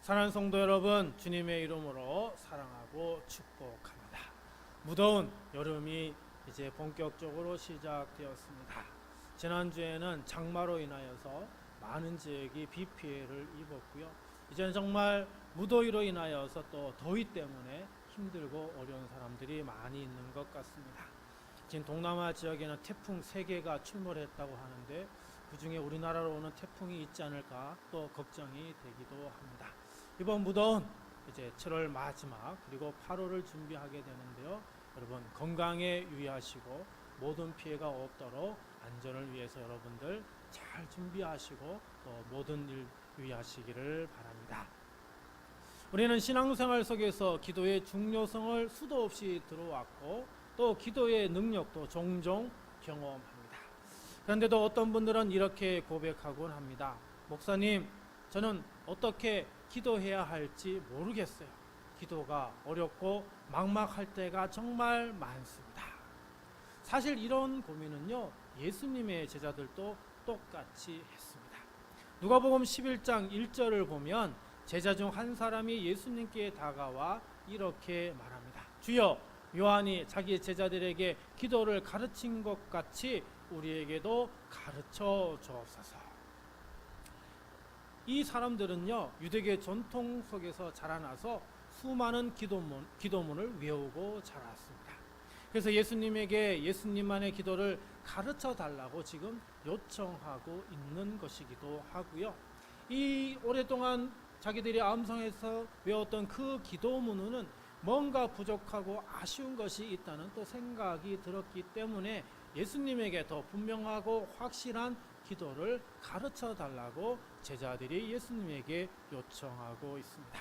사랑하는 성도 여러분, 주님의 이름으로 사랑하고 축복합니다. 무더운 여름이 이제 본격적으로 시작되었습니다. 지난주에는 장마로 인하여서 많은 지역이 비 피해를 입었고요. 이제는 정말 무더위로 인하여서 또 더위 때문에 힘들고 어려운 사람들이 많이 있는 것 같습니다. 지금 동남아 지역에는 태풍 3개가 출몰했다고 하는데 그 중에 우리나라로 오는 태풍이 있지 않을까 또 걱정이 되기도 합니다. 이번 무더운 이제 7월 마지막 그리고 8월을 준비하게 되는데요. 여러분 건강에 유의하시고 모든 피해가 없도록 안전을 위해서 여러분들 잘 준비하시고 또 모든 일 유의하시기를 바랍니다. 우리는 신앙생활 속에서 기도의 중요성을 수도 없이 들어왔고 또 기도의 능력도 종종 경험합니다. 그런데도 어떤 분들은 이렇게 고백하곤 합니다. 목사님, 저는 어떻게 기도해야 할지 모르겠어요. 기도가 어렵고 막막할 때가 정말 많습니다. 사실 이런 고민은요, 예수님의 제자들도 똑같이 했습니다. 누가복음 11장 1절을 보면 제자 중 한 사람이 예수님께 다가와 이렇게 말합니다. 주여, 요한이 자기 제자들에게 기도를 가르친 것 같이 우리에게도 가르쳐 주옵소서. 이 사람들은요, 유대교 전통 속에서 자라나서 수많은 기도문을 외우고 자랐습니다. 그래서 예수님에게 예수님만의 기도를 가르쳐 달라고 지금 요청하고 있는 것이기도 하고요. 이 오랫동안 자기들이 암송해서 외웠던 그 기도문은 뭔가 부족하고 아쉬운 것이 있다는 또 생각이 들었기 때문에 예수님에게 더 분명하고 확실한 기도를 가르쳐 달라고 제자들이 예수님에게 요청하고 있습니다.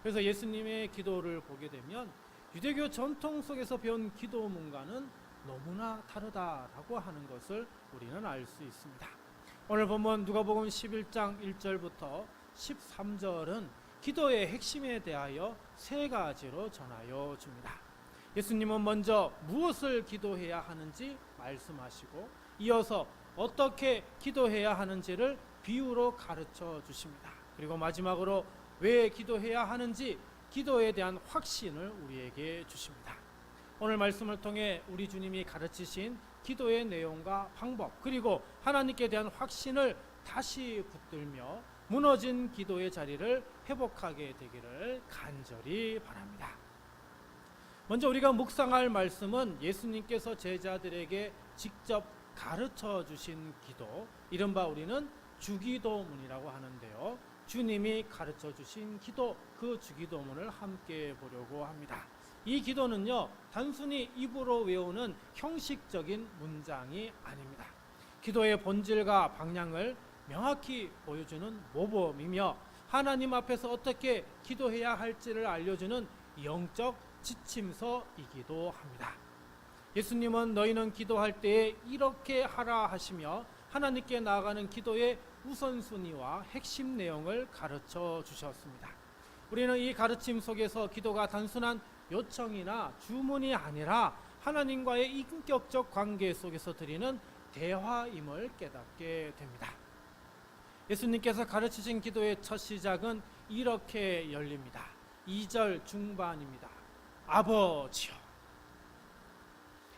그래서 예수님의 기도를 보게 되면 유대교 전통 속에서 배운 기도문과는 너무나 다르다라고 하는 것을 우리는 알 수 있습니다. 오늘 본문 누가복음 11장 1절부터 13절은 기도의 핵심에 대하여 3가지로 전하여 줍니다. 예수님은 먼저 무엇을 기도해야 하는지 말씀하시고 이어서 어떻게 기도해야 하는지를 비유로 가르쳐 주십니다. 그리고 마지막으로 왜 기도해야 하는지 기도에 대한 확신을 우리에게 주십니다. 오늘 말씀을 통해 우리 주님이 가르치신 기도의 내용과 방법 그리고 하나님께 대한 확신을 다시 붙들며 무너진 기도의 자리를 회복하게 되기를 간절히 바랍니다. 먼저 우리가 묵상할 말씀은 예수님께서 제자들에게 직접 가르쳐 주신 기도, 이른바 우리는 주기도문이라고 하는데요. 주님이 가르쳐 주신 기도, 그 주기도문을 함께 보려고 합니다. 이 기도는요, 단순히 입으로 외우는 형식적인 문장이 아닙니다. 기도의 본질과 방향을 명확히 보여주는 모범이며 하나님 앞에서 어떻게 기도해야 할지를 알려주는 영적 지침서이기도 합니다. 예수님은 너희는 기도할 때에 이렇게 하라 하시며 하나님께 나아가는 기도의 우선순위와 핵심 내용을 가르쳐 주셨습니다. 우리는 이 가르침 속에서 기도가 단순한 요청이나 주문이 아니라 하나님과의 인격적 관계 속에서 드리는 대화임을 깨닫게 됩니다. 예수님께서 가르치신 기도의 첫 시작은 이렇게 열립니다. 2절 중반입니다. 아버지요.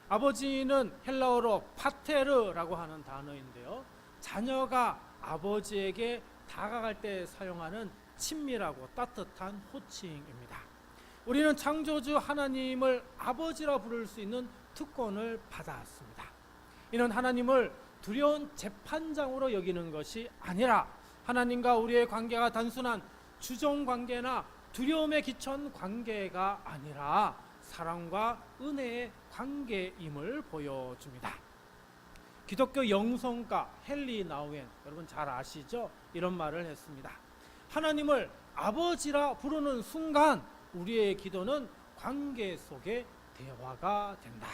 아버지는 헬라어로 파테르라고 하는 단어인데요. 자녀가 아버지에게 다가갈 때 사용하는 친밀하고 따뜻한 호칭입니다. 우리는 창조주 하나님을 아버지라 부를 수 있는 특권을 받았습니다. 이는 하나님을 두려운 재판장으로 여기는 것이 아니라 하나님과 우리의 관계가 단순한 주종 관계나 두려움에 기천 관계가 아니라 사랑과 은혜의 관계임을 보여줍니다. 기독교 영성가 헨리 나우엔, 여러분 잘 아시죠? 이런 말을 했습니다. 하나님을 아버지라 부르는 순간 우리의 기도는 관계 속의 대화가 된다.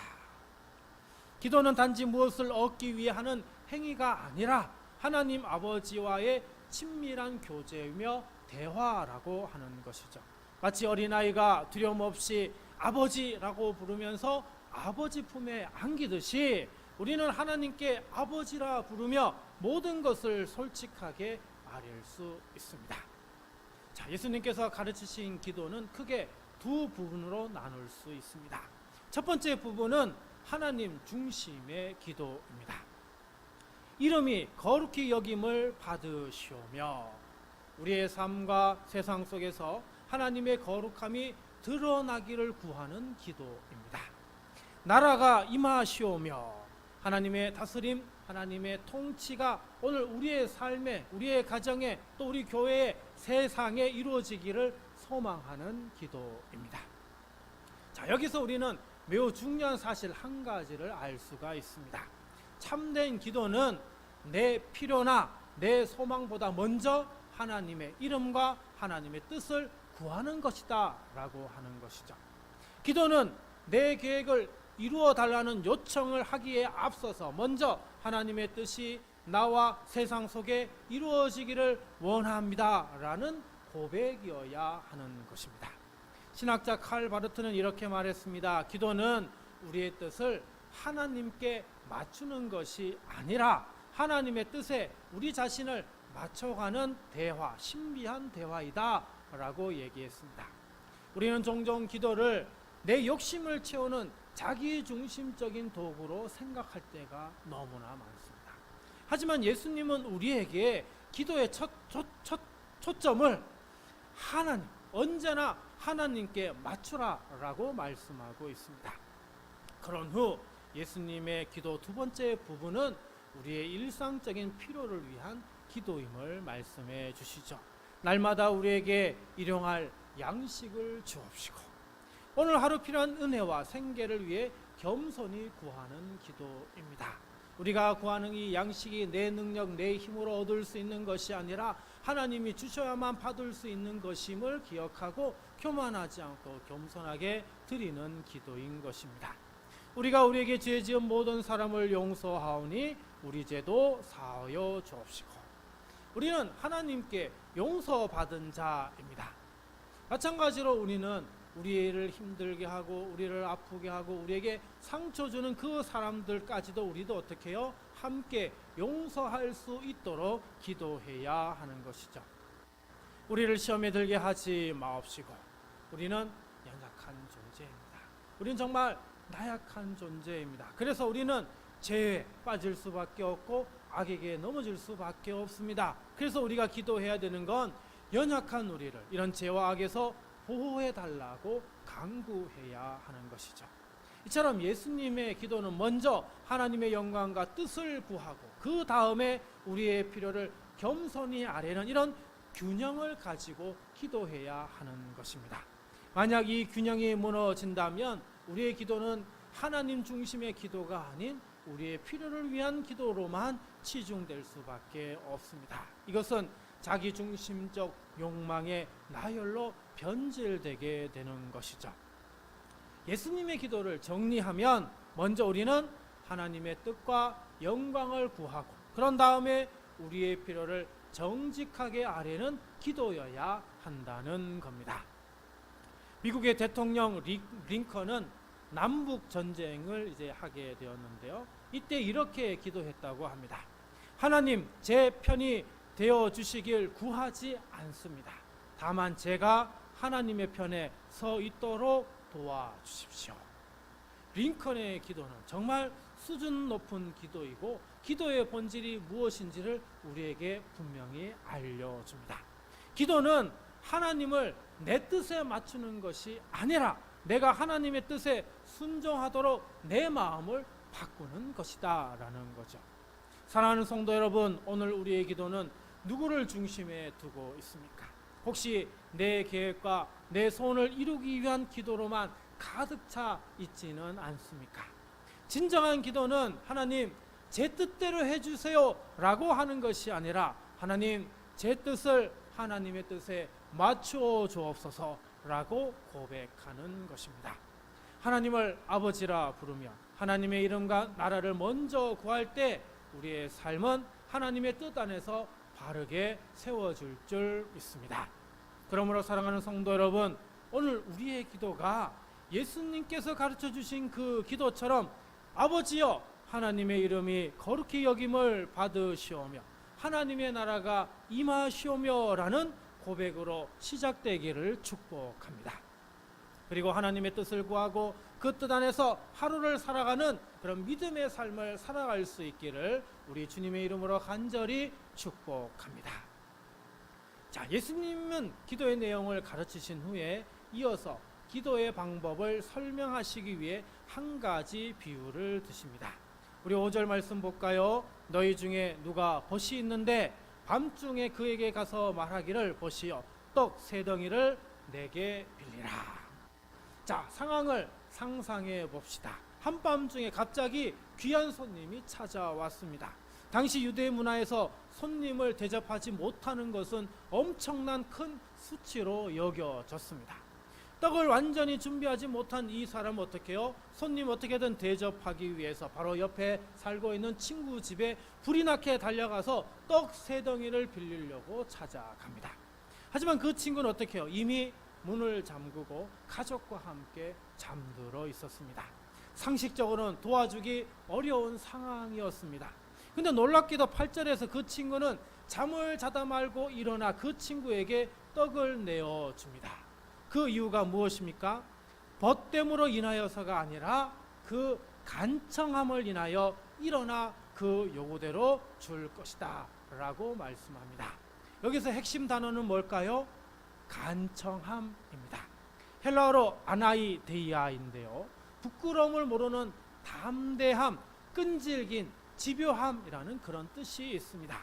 기도는 단지 무엇을 얻기 위해 하는 행위가 아니라 하나님 아버지와의 친밀한 교제이며 대화라고 하는 것이죠. 마치 어린아이가 두려움 없이 아버지라고 부르면서 아버지 품에 안기듯이 우리는 하나님께 아버지라 부르며 모든 것을 솔직하게 말할 수 있습니다. 자, 예수님께서 가르치신 기도는 크게 두 부분으로 나눌 수 있습니다. 첫 번째 부분은 하나님 중심의 기도입니다. 이름이 거룩히 여김을 받으시오며 우리의 삶과 세상 속에서 하나님의 거룩함이 드러나기를 구하는 기도입니다. 나라가 임하시오며 하나님의 다스림, 하나님의 통치가 오늘 우리의 삶에, 우리의 가정에, 또 우리 교회에, 세상에 이루어지기를 소망하는 기도입니다. 자, 여기서 우리는 매우 중요한 사실 한 가지를 알 수가 있습니다. 참된 기도는 내 필요나 내 소망보다 먼저 하나님의 이름과 하나님의 뜻을 구하는 것이다 라고 하는 것이죠. 기도는 내 계획을 이루어 달라는 요청을 하기에 앞서서 먼저 하나님의 뜻이 나와 세상 속에 이루어지기를 원합니다 라는 고백이어야 하는 것입니다. 신학자 칼 바르트는 이렇게 말했습니다. 기도는 우리의 뜻을 하나님께 맞추는 것이 아니라 하나님의 뜻에 우리 자신을 맞춰가는 대화, 신비한 대화이다 라고 얘기했습니다. 우리는 종종 기도를 내 욕심을 채우는 자기중심적인 도구로 생각할 때가 너무나 많습니다. 하지만 예수님은 우리에게 기도의 초점을 하나님, 언제나 하나님께 맞추라 라고 말씀하고 있습니다. 그런 후 예수님의 기도 두 번째 부분은 우리의 일상적인 필요를 위한 기도임을 말씀해 주시죠. 날마다 우리에게 일용할 양식을 주옵시고 오늘 하루 필요한 은혜와 생계를 위해 겸손히 구하는 기도입니다. 우리가 구하는 이 양식이 내 능력, 내 힘으로 얻을 수 있는 것이 아니라 하나님이 주셔야만 받을 수 있는 것임을 기억하고 교만하지 않고 겸손하게 드리는 기도인 것입니다. 우리가 우리에게 죄 지은 모든 사람을 용서하오니 우리 죄도 사하여 주옵시고 우리는 하나님께 용서받은 자입니다. 마찬가지로 우리는 우리를 힘들게 하고 우리를 아프게 하고 우리에게 상처 주는 그 사람들까지도 우리도 어떻게 해요? 함께 용서할 수 있도록 기도해야 하는 것이죠. 우리를 시험에 들게 하지 마옵시고 우리는 연약한 존재입니다. 우리는 정말 나약한 존재입니다. 그래서 우리는 죄에 빠질 수밖에 없고 악에게 넘어질 수밖에 없습니다. 그래서 우리가 기도해야 되는 건 연약한 우리를 이런 죄와 악에서 보호해 달라고 간구해야 하는 것이죠. 이처럼 예수님의 기도는 먼저 하나님의 영광과 뜻을 구하고 그 다음에 우리의 필요를 겸손히 아뢰는 이런 균형을 가지고 기도해야 하는 것입니다. 만약 이 균형이 무너진다면 우리의 기도는 하나님 중심의 기도가 아닌 우리의 필요를 위한 기도로만 치중될 수밖에 없습니다. 이것은 자기중심적 욕망의 나열로 변질되게 되는 것이죠. 예수님의 기도를 정리하면 먼저 우리는 하나님의 뜻과 영광을 구하고 그런 다음에 우리의 필요를 정직하게 아뢰는 기도여야 한다는 겁니다. 미국의 대통령 링컨은 남북 전쟁을 이제 하게 되었는데요. 이때 이렇게 기도했다고 합니다. 하나님, 제 편이 되어 주시길 구하지 않습니다. 다만 제가 하나님의 편에 서 있도록 도와주십시오. 링컨의 기도는 정말 수준 높은 기도이고 기도의 본질이 무엇인지를 우리에게 분명히 알려줍니다. 기도는 하나님을 내 뜻에 맞추는 것이 아니라 내가 하나님의 뜻에 순종하도록 내 마음을 바꾸는 것이다 라는 거죠. 사랑하는 성도 여러분, 오늘 우리의 기도는 누구를 중심에 두고 있습니까? 혹시 내 계획과 내 소원을 이루기 위한 기도로만 가득 차 있지는 않습니까? 진정한 기도는 하나님 제 뜻대로 해주세요 라고 하는 것이 아니라 하나님 제 뜻을 하나님의 뜻에 맞추어 주옵소서 라고 고백하는 것입니다. 하나님을 아버지라 부르며 하나님의 이름과 나라를 먼저 구할 때 우리의 삶은 하나님의 뜻 안에서 바르게 세워질 줄 믿습니다. 그러므로 사랑하는 성도 여러분, 오늘 우리의 기도가 예수님께서 가르쳐 주신 그 기도처럼 아버지여 하나님의 이름이 거룩히 여김을 받으시오며 하나님의 나라가 임하시오며 라는 고백으로 시작되기를 축복합니다. 그리고 하나님의 뜻을 구하고 그 뜻 안에서 하루를 살아가는 그런 믿음의 삶을 살아갈 수 있기를 우리 주님의 이름으로 간절히 축복합니다. 자, 예수님은 기도의 내용을 가르치신 후에 이어서 기도의 방법을 설명하시기 위해 한 가지 비유를 드십니다. 우리 5절 말씀 볼까요? 너희 중에 누가 벗이 있는데 밤중에 그에게 가서 말하기를 벗이여 떡 3덩이를 내게 빌리라. 자, 상황을 상상해 봅시다. 한밤중에 갑자기 귀한 손님이 찾아왔습니다. 당시 유대 문화에서 손님을 대접하지 못하는 것은 엄청난 큰 수치로 여겨졌습니다. 떡을 완전히 준비하지 못한 이 사람 어떻게 해요? 손님 어떻게든 대접하기 위해서 바로 옆에 살고 있는 친구 집에 불이 나게 달려가서 떡 3덩이를 빌리려고 찾아갑니다. 하지만 그 친구는 어떻게 해요? 이미 문을 잠그고 가족과 함께 잠들어 있었습니다. 상식적으로는 도와주기 어려운 상황이었습니다. 근데 놀랍게도 8절에서 그 친구는 잠을 자다 말고 일어나 그 친구에게 떡을 내어줍니다. 그 이유가 무엇입니까? 벗됨으로 인하여서가 아니라 그 간청함을 인하여 일어나 그 요구대로 줄 것이다 라고 말씀합니다. 여기서 핵심 단어는 뭘까요? 간청함입니다. 헬라어로 아나이데이아인데요, 부끄러움을 모르는 담대함, 끈질긴 집요함이라는 그런 뜻이 있습니다.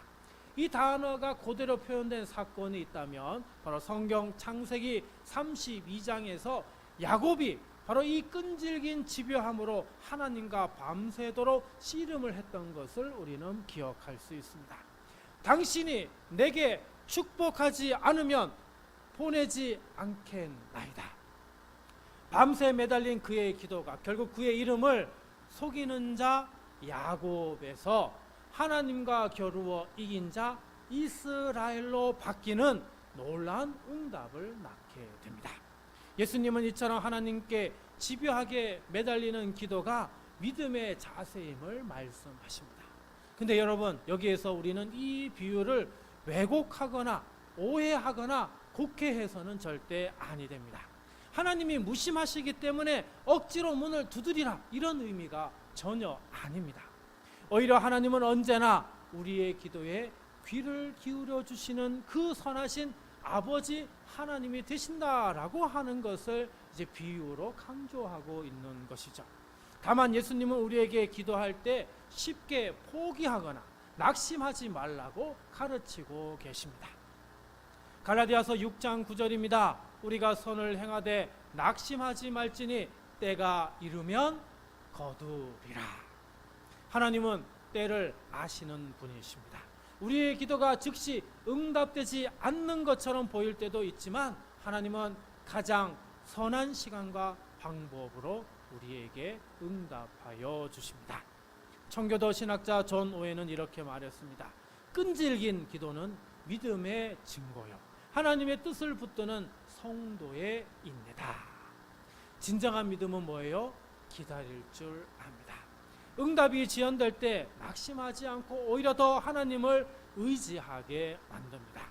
이 단어가 그대로 표현된 사건이 있다면 바로 성경 창세기 32장에서 야곱이 바로 이 끈질긴 집요함으로 하나님과 밤새도록 씨름을 했던 것을 우리는 기억할 수 있습니다. 당신이 내게 축복하지 않으면 보내지 않겠나이다. 밤새 매달린 그의 기도가 결국 그의 이름을 속이는 자 야곱에서 하나님과 겨루어 이긴 자 이스라엘로 바뀌는 놀라운 응답을 낳게 됩니다. 예수님은 이처럼 하나님께 집요하게 매달리는 기도가 믿음의 자세임을 말씀하십니다. 근데 여러분, 여기에서 우리는 이 비유를 왜곡하거나 오해하거나 곡해해서는 절대 아니 됩니다. 하나님이 무심하시기 때문에 억지로 문을 두드리라, 이런 의미가 전혀 아닙니다. 오히려 하나님은 언제나 우리의 기도에 귀를 기울여 주시는 그 선하신 아버지 하나님이 되신다라고 하는 것을 이제 비유로 강조하고 있는 것이죠. 다만 예수님은 우리에게 기도할 때 쉽게 포기하거나 낙심하지 말라고 가르치고 계십니다. 갈라디아서 6장 9절입니다. 우리가 선을 행하되 낙심하지 말지니 때가 이르면 거두리라. 하나님은 때를 아시는 분이십니다. 우리의 기도가 즉시 응답되지 않는 것처럼 보일 때도 있지만 하나님은 가장 선한 시간과 방법으로 우리에게 응답하여 주십니다. 청교도 신학자 존 오웬은 이렇게 말했습니다. 끈질긴 기도는 믿음의 증거요, 하나님의 뜻을 붙드는 성도의 인내다. 진정한 믿음은 뭐예요? 기다릴 줄 압니다. 응답이 지연될 때 낙심하지 않고 오히려 더 하나님을 의지하게 만듭니다.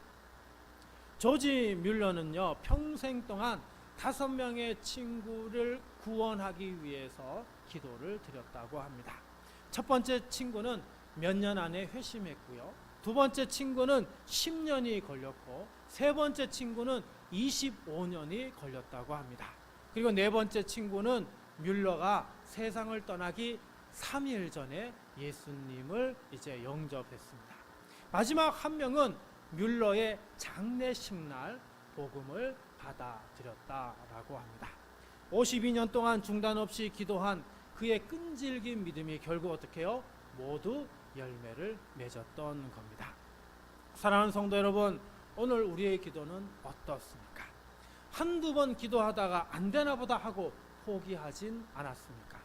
조지 뮬러는요, 평생 동안 5명의 친구를 구원하기 위해서 기도를 드렸다고 합니다. 첫 번째 친구는 몇 년 안에 회심했고요, 두 번째 친구는 10년이 걸렸고, 세 번째 친구는 25년이 걸렸다고 합니다. 그리고 네 번째 친구는 뮬러가 세상을 떠나기 3일 전에 예수님을 이제 영접했습니다. 마지막 한 명은 뮬러의 장례식 날 복음을 받아들였다라고 합니다. 52년 동안 중단 없이 기도한 그의 끈질긴 믿음이 결국 어떻게 해요? 모두 열매를 맺었던 겁니다. 사랑하는 성도 여러분, 오늘 우리의 기도는 어떻습니까? 한두 번 기도하다가 안 되나 보다 하고 포기하진 않았습니까?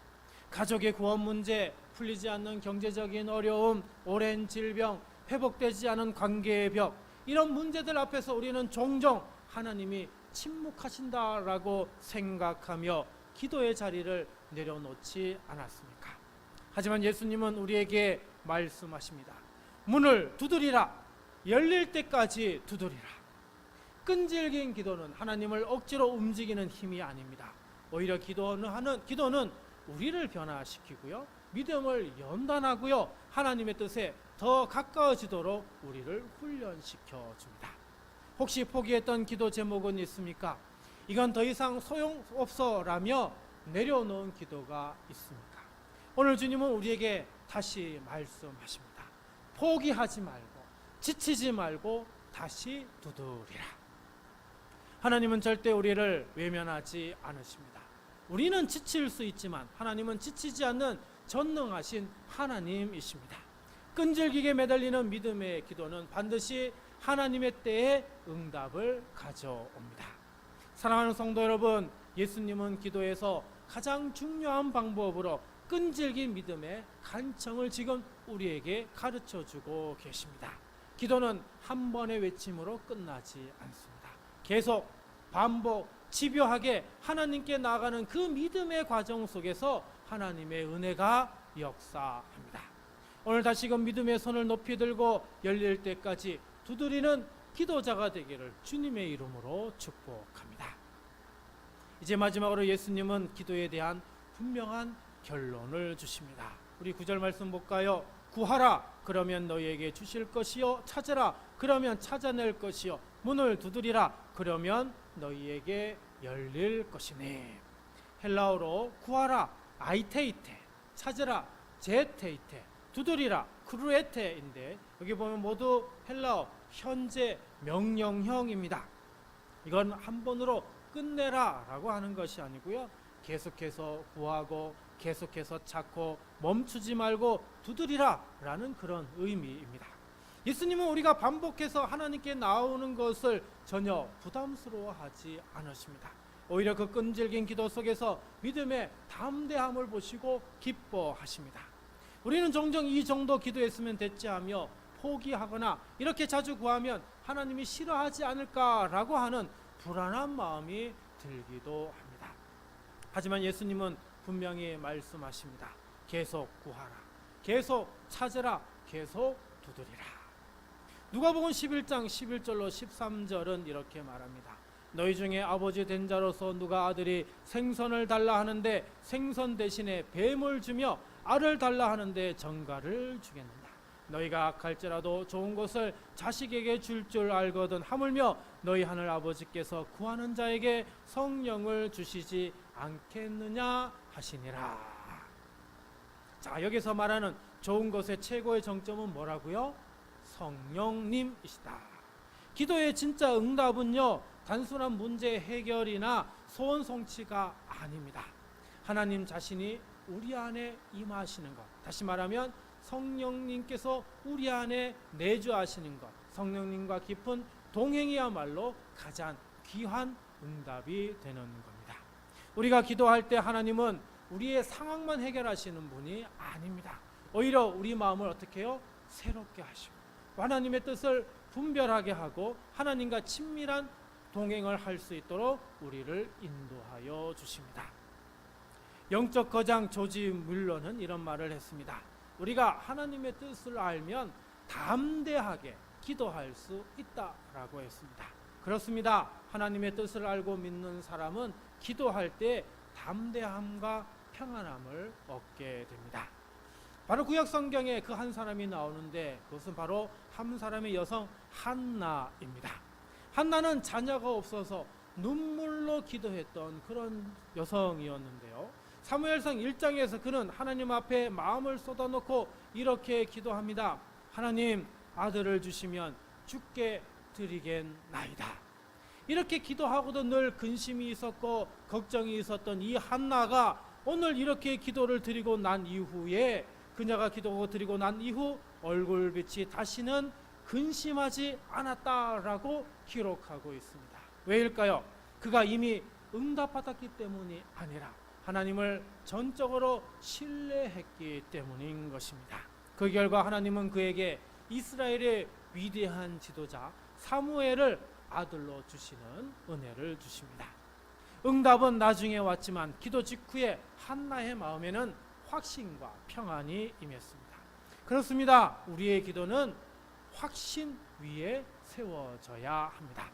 가족의 구원 문제, 풀리지 않는 경제적인 어려움, 오랜 질병, 회복되지 않은 관계의 벽, 이런 문제들 앞에서 우리는 종종 하나님이 침묵하신다라고 생각하며 기도의 자리를 내려놓지 않았습니까? 하지만 예수님은 우리에게 말씀하십니다. 문을 두드리라. 열릴 때까지 두드리라. 끈질긴 기도는 하나님을 억지로 움직이는 힘이 아닙니다. 오히려 기도는 우리를 변화시키고요, 믿음을 연단하고요, 하나님의 뜻에 더 가까워지도록 우리를 훈련시켜 줍니다. 혹시 포기했던 기도 제목은 있습니까? 이건 더 이상 소용없어라며 내려놓은 기도가 있습니까? 오늘 주님은 우리에게 다시 말씀하십니다. 포기하지 말고 지치지 말고 다시 두드리라. 하나님은 절대 우리를 외면하지 않으십니다. 우리는 지칠 수 있지만 하나님은 지치지 않는 전능하신 하나님이십니다. 끈질기게 매달리는 믿음의 기도는 반드시 하나님의 때에 응답을 가져옵니다. 사랑하는 성도 여러분, 예수님은 기도에서 가장 중요한 방법으로 끈질긴 믿음의 간청을 지금 우리에게 가르쳐주고 계십니다. 기도는 한 번의 외침으로 끝나지 않습니다. 계속 반복 집요하게 하나님께 나아가는 그 믿음의 과정 속에서 하나님의 은혜가 역사합니다. 오늘 다시금 믿음의 손을 높이 들고 열릴 때까지 두드리는 기도자가 되기를 주님의 이름으로 축복합니다. 이제 마지막으로 예수님은 기도에 대한 분명한 결론을 주십니다. 우리 9절 말씀 볼까요? 구하라 그러면 너희에게 주실 것이요, 찾으라 그러면 찾아낼 것이요, 문을 두드리라 그러면 너희에게 열릴 것이니. 헬라어로 구하라 아이테이테, 찾으라 제테이테, 두드리라 크루에테인데 여기 보면 모두 헬라어 현재 명령형입니다. 이건 한 번으로 끝내라 라고 하는 것이 아니고요, 계속해서 구하고 계속해서 찾고 멈추지 말고 두드리라 라는 그런 의미입니다. 예수님은 우리가 반복해서 하나님께 나오는 것을 전혀 부담스러워하지 않으십니다. 오히려 그 끈질긴 기도 속에서 믿음의 담대함을 보시고 기뻐하십니다. 우리는 종종 이 정도 기도했으면 됐지 하며 포기하거나 이렇게 자주 구하면 하나님이 싫어하지 않을까라고 하는 불안한 마음이 들기도 합니다. 하지만 예수님은 분명히 말씀하십니다. 계속 구하라, 계속 찾으라, 계속 두드리라. 누가복음 11장 11절로 13절은 이렇게 말합니다. 너희 중에 아버지 된 자로서 누가 아들이 생선을 달라 하는데 생선 대신에 뱀을 주며 알을 달라 하는데 정갈을 주겠느냐. 너희가 악할지라도 좋은 것을 자식에게 줄 줄 알거든 하물며 너희 하늘 아버지께서 구하는 자에게 성령을 주시지 않겠느냐 하시니라. 자, 여기서 말하는 좋은 것의 최고의 정점은 뭐라고요? 성령님이시다. 기도의 진짜 응답은요, 단순한 문제 해결이나 소원 성취가 아닙니다. 하나님 자신이 우리 안에 임하시는 것, 다시 말하면 성령님께서 우리 안에 내주하시는 것, 성령님과 깊은 동행이야말로 가장 귀한 응답이 되는 겁니다. 우리가 기도할 때 하나님은 우리의 상황만 해결하시는 분이 아닙니다. 오히려 우리 마음을 어떻게 해요? 새롭게 하시고 하나님의 뜻을 분별하게 하고 하나님과 친밀한 동행을 할 수 있도록 우리를 인도하여 주십니다. 영적 거장 조지 뮬러는 이런 말을 했습니다. 우리가 하나님의 뜻을 알면 담대하게 기도할 수 있다라고 했습니다. 그렇습니다. 하나님의 뜻을 알고 믿는 사람은 기도할 때 담대함과 평안함을 얻게 됩니다. 바로 구약 성경에 그 한 사람이 나오는데 그것은 바로 한 사람의 여성 한나입니다. 한나는 자녀가 없어서 눈물로 기도했던 그런 여성이었는데요, 사무엘상 1장에서 그는 하나님 앞에 마음을 쏟아놓고 이렇게 기도합니다. 하나님, 아들을 주시면 주께 드리겠나이다. 이렇게 기도하고도 늘 근심이 있었고 걱정이 있었던 이 한나가 오늘 이렇게 기도를 드리고 난 이후에, 그녀가 기도하고 드리고 난 이후 얼굴빛이 다시는 근심하지 않았다라고 기록하고 있습니다. 왜일까요? 그가 이미 응답받았기 때문이 아니라 하나님을 전적으로 신뢰했기 때문인 것입니다. 그 결과 하나님은 그에게 이스라엘의 위대한 지도자 사무엘을 아들로 주시는 은혜를 주십니다. 응답은 나중에 왔지만 기도 직후에 한나의 마음에는 확신과 평안이 임했습니다. 그렇습니다. 우리의 기도는 확신 위에 세워져야 합니다.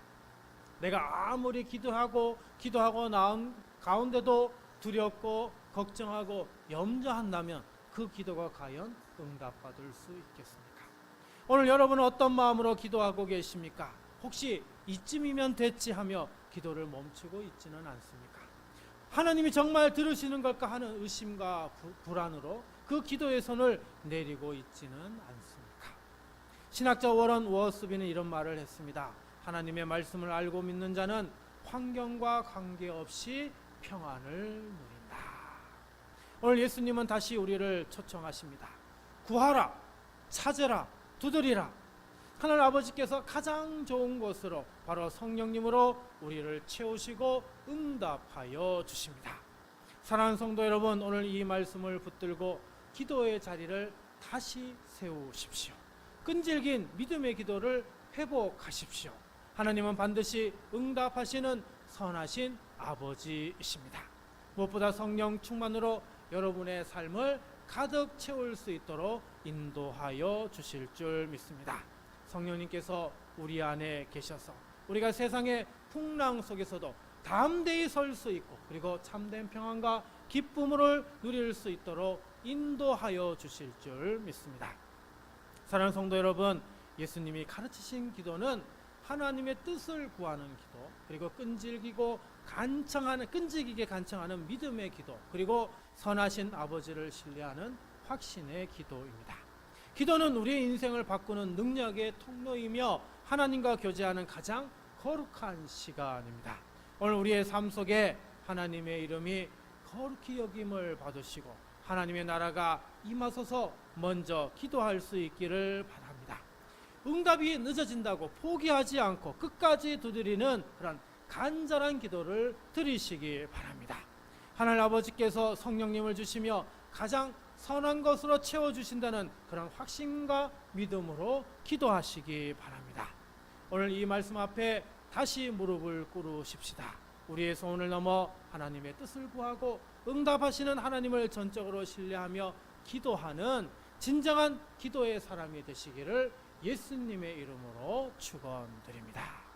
내가 아무리 기도하고 나온 가운데도 두렵고 걱정하고 염려한다면 그 기도가 과연 응답받을 수 있겠습니까? 오늘 여러분은 어떤 마음으로 기도하고 계십니까? 혹시 이쯤이면 됐지 하며 기도를 멈추고 있지는 않습니까? 하나님이 정말 들으시는 걸까 하는 의심과 불안으로 그 기도의 손을 내리고 있지는 않습니까? 신학자 워런 워스비는 이런 말을 했습니다. 하나님의 말씀을 알고 믿는 자는 환경과 관계없이 평안을 누린다. 오늘 예수님은 다시 우리를 초청하십니다. 구하라, 찾으라, 두드리라. 하나님 아버지께서 가장 좋은 것으로 바로 성령님으로 우리를 채우시고 응답하여 주십니다. 사랑하는 성도 여러분, 오늘 이 말씀을 붙들고 기도의 자리를 다시 세우십시오. 끈질긴 믿음의 기도를 회복하십시오. 하나님은 반드시 응답하시는 선하신 아버지이십니다. 무엇보다 성령 충만으로 여러분의 삶을 가득 채울 수 있도록 인도하여 주실 줄 믿습니다. 성령님께서 우리 안에 계셔서 우리가 세상의 풍랑 속에서도 담대히 설 수 있고 그리고 참된 평안과 기쁨을 누릴 수 있도록 인도하여 주실 줄 믿습니다. 사랑하는 성도 여러분, 예수님이 가르치신 기도는 하나님의 뜻을 구하는 기도, 그리고 끈질기게 간청하는 믿음의 기도, 그리고 선하신 아버지를 신뢰하는 확신의 기도입니다. 기도는 우리의 인생을 바꾸는 능력의 통로이며 하나님과 교제하는 가장 거룩한 시간입니다. 오늘 우리의 삶 속에 하나님의 이름이 거룩히 여김을 받으시고 하나님의 나라가 임하소서 먼저 기도할 수 있기를 바랍니다. 응답이 늦어진다고 포기하지 않고 끝까지 두드리는 그런 간절한 기도를 드리시기 바랍니다. 하나님 아버지께서 성령님을 주시며 가장 선한 것으로 채워주신다는 그런 확신과 믿음으로 기도하시기 바랍니다. 오늘 이 말씀 앞에 다시 무릎을 꿇으십시다. 우리의 소원을 넘어 하나님의 뜻을 구하고 응답하시는 하나님을 전적으로 신뢰하며 기도하는 진정한 기도의 사람이 되시기를 예수님의 이름으로 축원드립니다.